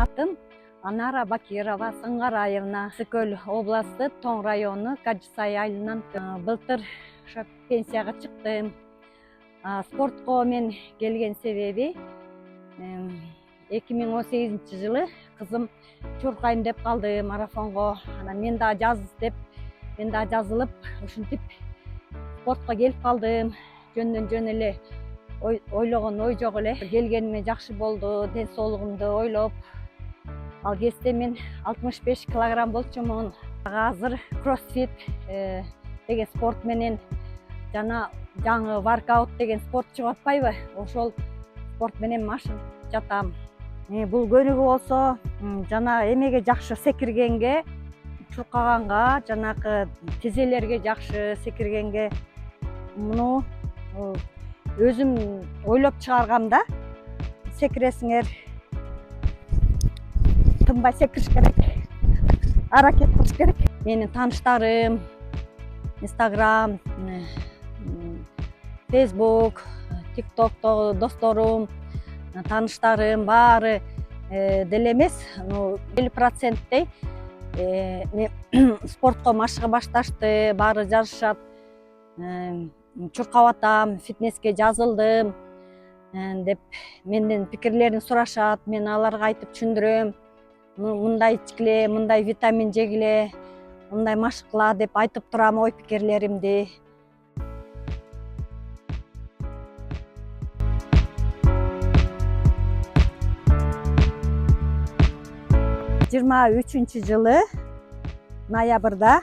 атым Анара Бакирова Сыңгараевна, Сыкөл областы Тоң району Кажысай айылынан. Былтыр пенсияга чыктым. Спортко мен келген себеби 2018 жылы кызым чуркайм деп калды марафонго. Анан мен да жаз деп мен да жазылып ушинтип спортко келип калдым. Жөндөн жөн эле ойлогон ой жок эле. Келгениме жакшы болду, ден соолугумду ойлоп. Ал кезде мен 65 килограмм болчумун. Азыр кроссфит деген спорт менен жана жаңы воркаут деген спорт чыгып атпайбы? Ошол спорт менен машыгып жатам. Бул көнүгүү болсо жана эмеге жакшы секиргенге, чуркаганга, жанакы тизелерге жакшы секиргенге муну өзүм ойлоп чыгаргам да. Секиресиңер, тынбай секириш керек, аракет кылыш керек. Менин тааныштарым, Instagram, Facebook, TikTok'то досторум, тааныштарым баары деле эмес, 50%дей спортко машыга башташты, баары жазышат. Чуркап атам, фитнеске жазылдым деп менден пикирлерин сурашат. Мен аларга айтып түшүндүрөм. Мындай ичкиле, мындай витамин жегиле, мындай машыкла деп айтып турам ой пикирлеримди. 23 жылы ноябрда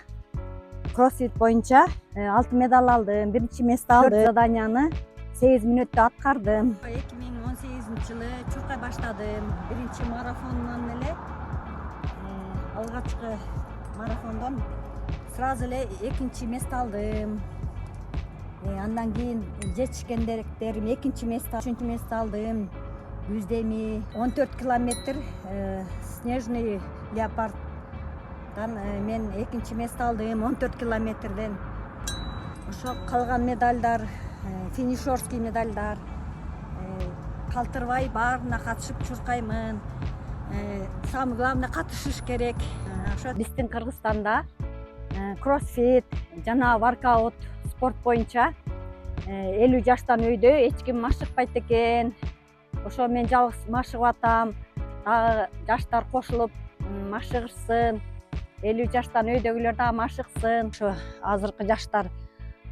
кроссфит боюнча алтын медаль алдым. Биринчи месте алдым. Заданияны 8 мүнөттө аткардым. 2018 жылы чуркай баштадым. Биринчи марафондон эле алгачкы марафондон сразу эле экинчи месте алдым. Андан кийин жетишкендерим экинчи месте, үчүнчү месте алдым. Yüzdemi 14 kilometr снежный леопарддан мен экинчи месте алдым 14 kilometrден. Ошо калган медальдар, финишерский медальдар. Калтырбай баарына катышып чуркаймын. Самое главное катышыш керек. Ошо биздин Кыргызстанда кроссфит жана воркаут спорт боюнча 50 жаштан өйдө эч ким машыкпайт экен. Ошо мен жалгыз машыгып атам. Жаштар кошулуп машыгышсын. 50 жаштан өйдөгүлөр да машыксын. Ошо азыркы жаштар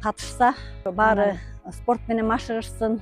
катышса, баары спорт менен машыгышсын.